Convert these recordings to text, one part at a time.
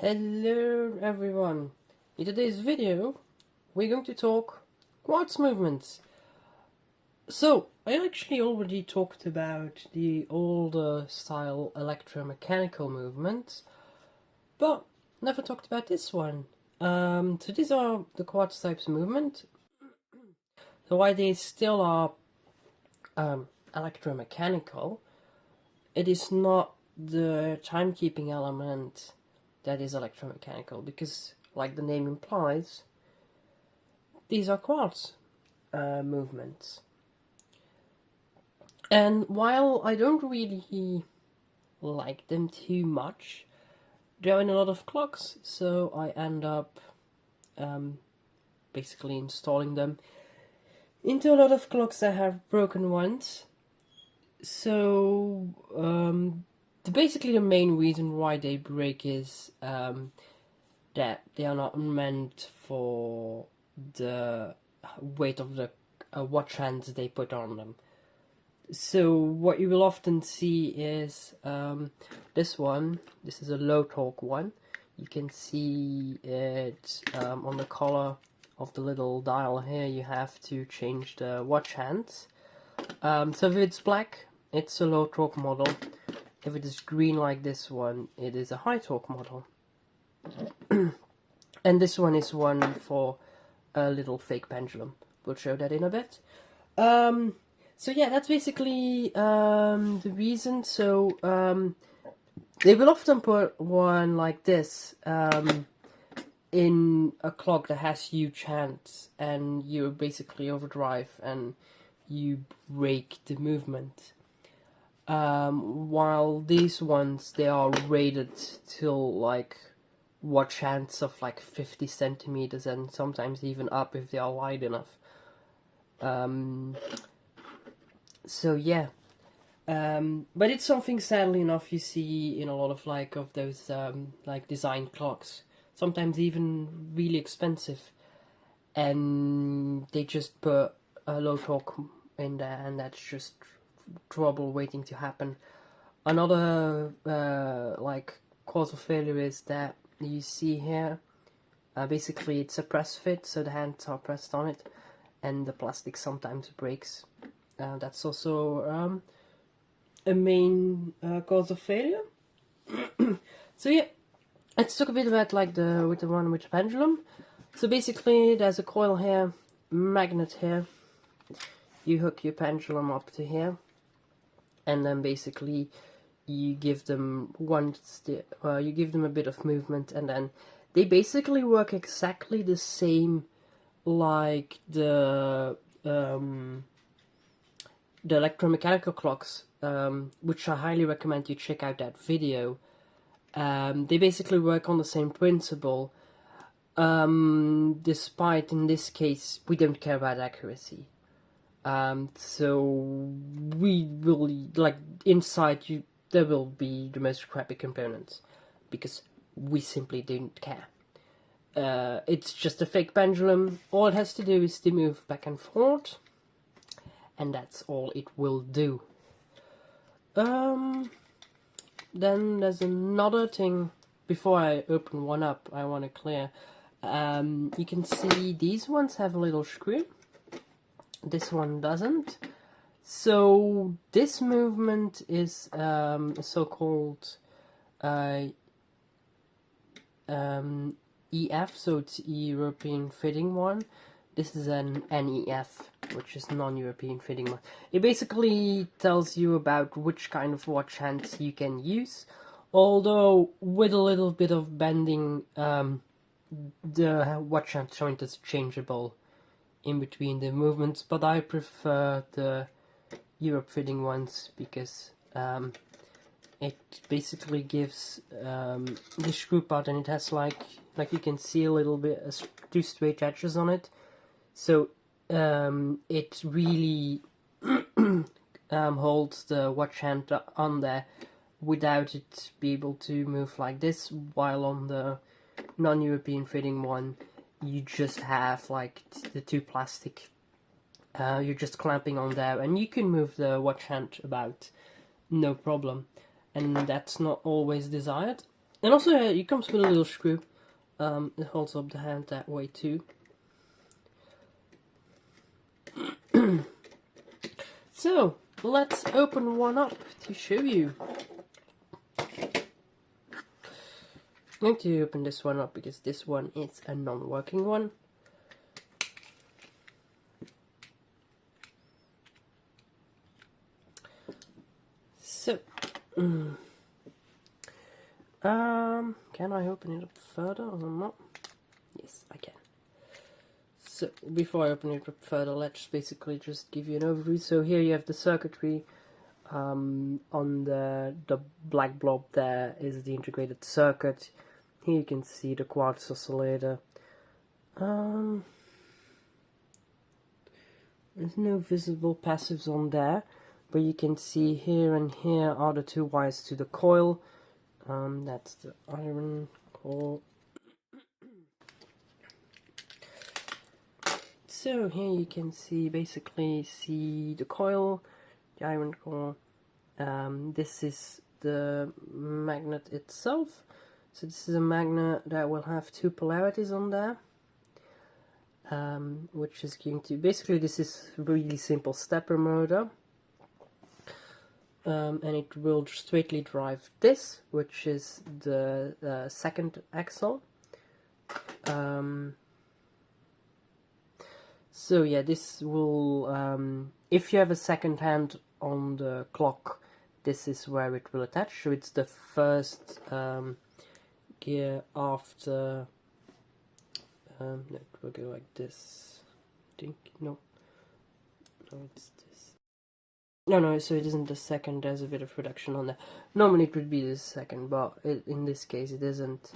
Hello everyone! In today's video we're going to talk quartz movements. So, I actually already talked about the older style electromechanical movements, but never talked about this one. So these are the quartz types of movement. So while they still are electromechanical, it is not the timekeeping element that is electromechanical, because, like the name implies, these are quartz movements. And while I don't really like them too much, they're in a lot of clocks, so I end up basically installing them into a lot of clocks that have broken ones. So basically the main reason why they break is that they are not meant for the weight of the watch hands they put on them. So what you will often see is this one. This is a low torque one. You can see it on the collar of the little dial here. You have to change the watch hands. So if it's black, it's a low torque model. If it is green like this one, it is a high torque model. And this one is one for a little fake pendulum. We'll show that in a bit. So yeah, that's basically the reason. So they will often put one like this in a clock that has huge hands, and you basically overdrive and you break the movement. While these ones, they are rated till like watch hands of like 50 centimeters and sometimes even up if they are wide enough. So yeah, but it's something, sadly enough, you see in a lot of those like design clocks, sometimes even really expensive, and they just put a low torque in there, and that's just trouble waiting to happen. Another like cause of failure is that you see here, basically it's a press fit, so the hands are pressed on it and the plastic sometimes breaks. That's also a main cause of failure. So yeah, let's talk a bit about like the one with the pendulum. So basically there's a coil here, magnet here. You hook your pendulum up to here, and then basically you give them you give them a bit of movement, and then they basically work exactly the same like the electromechanical clocks, which I highly recommend you check out that video. They basically work on the same principle, despite in this case we don't care about accuracy. So we will, like, inside there will be the most crappy components, because we simply don't care. It's just a fake pendulum. All it has to do is to move back and forth, and that's all it will do. Then there's another thing. Before I open one up, I want to clear. You can see these ones have a little screw. This one doesn't. So this movement is a so-called EF, so it's European fitting one. This is an NEF, which is non-European fitting one. It basically tells you about which kind of watch hands you can use, although with a little bit of bending, the watch hand joint is changeable in between the movements, but I prefer the Europe fitting ones because it basically gives the screw part, and it has like you can see a little bit two straight edges on it, so it really holds the watch hand on there without it be able to move like this, while on the non-European fitting one you just have like the two plastic, you're just clamping on there, and you can move the watch hand about no problem, and that's not always desired. And also it comes with a little screw. It holds up the hand that way too. So let's open one up to show you. I'm going to open this one up because this one is a non-working one. So, can I open it up further or not? Yes, I can. So, before I open it up further, let's basically just give you an overview. So here you have the circuitry. On the black blob there is the integrated circuit. Here you can see the quartz oscillator. There's no visible passives on there, but you can see here and here are the two wires to the coil. That's the iron core. So here you can see the coil, the iron core. This is the magnet itself. So this is a magnet that will have two polarities on there, which is going to basically, this is really simple stepper motor, and it will straightly drive this, which is the second axle. So yeah, this will, if you have a second hand on the clock, this is where it will attach. So it's the first gear after, no, it will go like this, I think, no, it's this. No, so it isn't the second, there's a bit of reduction on there. Normally it would be the second, but in this case it isn't.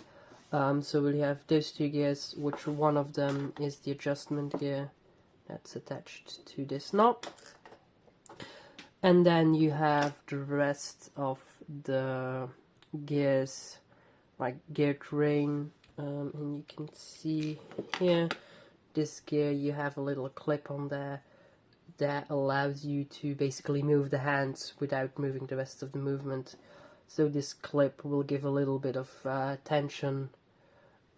So we'll have those two gears, which one of them is the adjustment gear that's attached to this knob. And then you have the rest of the gears, like gear train, and you can see here, this gear, you have a little clip on there that allows you to basically move the hands without moving the rest of the movement. So this clip will give a little bit of tension,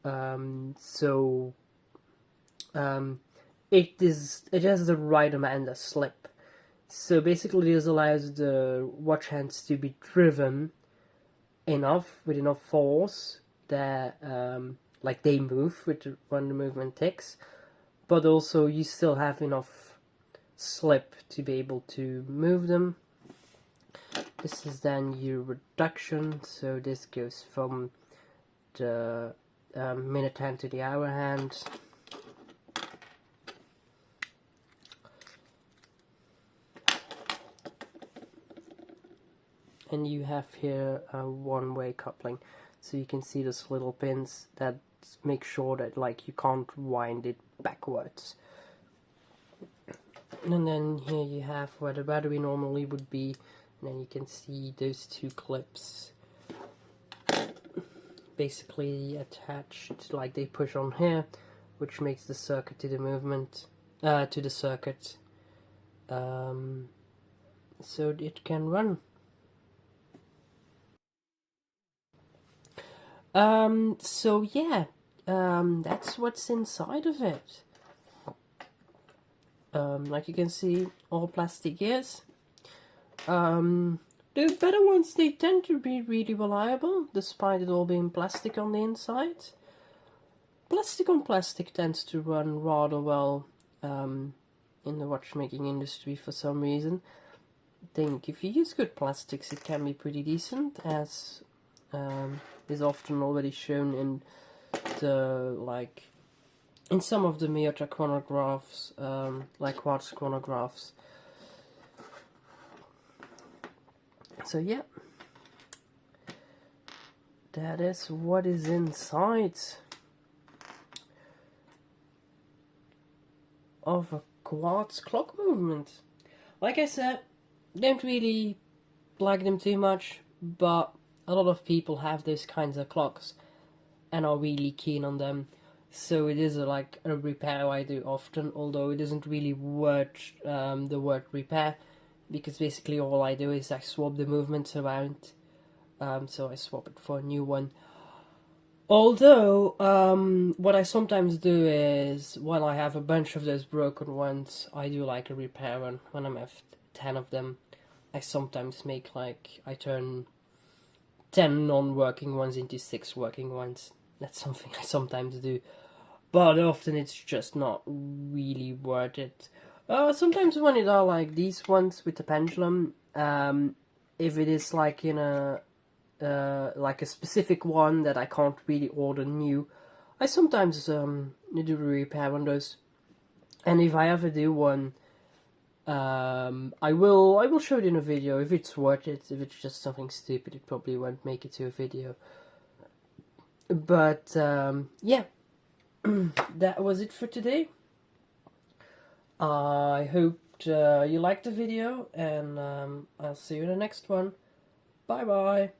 it has the right amount of slip. So basically this allows the watch hands to be driven with enough force that like they move when the movement ticks, but also you still have enough slip to be able to move them. This is then your reduction, so this goes from the minute hand to the hour hand. And you have here a one-way coupling, so you can see those little pins that make sure that like you can't wind it backwards. And then here you have where the battery normally would be, and then you can see those two clips basically attached, like they push on here, which makes the circuit to the movement, to the circuit, so it can run. So yeah, that's what's inside of it. Like you can see, all plastic gears. The better ones, they tend to be really reliable, despite it all being plastic on the inside. Plastic on plastic tends to run rather well in the watchmaking industry for some reason. I think if you use good plastics, it can be pretty decent, as is often already shown in in some of the Miyota chronographs, like quartz chronographs. So yeah, that is what is inside of a quartz clock movement. Like I said, don't really like them too much, but a lot of people have those kinds of clocks and are really keen on them. So it is like a repair I do often, although it isn't really worth the word repair, because basically all I do is I swap the movements around. So I swap it for a new one. Although, what I sometimes do is, when I have a bunch of those broken ones, I do like a repair one. When I have 10 of them, I sometimes make like, I turn 10 non-working ones into 6 working ones. That's something I sometimes do. But often it's just not really worth it. Sometimes when it are like these ones with the pendulum, if it is like in a like a specific one that I can't really order new, I sometimes do a repair on those. And if I ever do one, I will show it in a video if it's worth it. If it's just something stupid, it probably won't make it to a video. But yeah, that was it for today. I hope you liked the video, and I'll see you in the next one. Bye bye.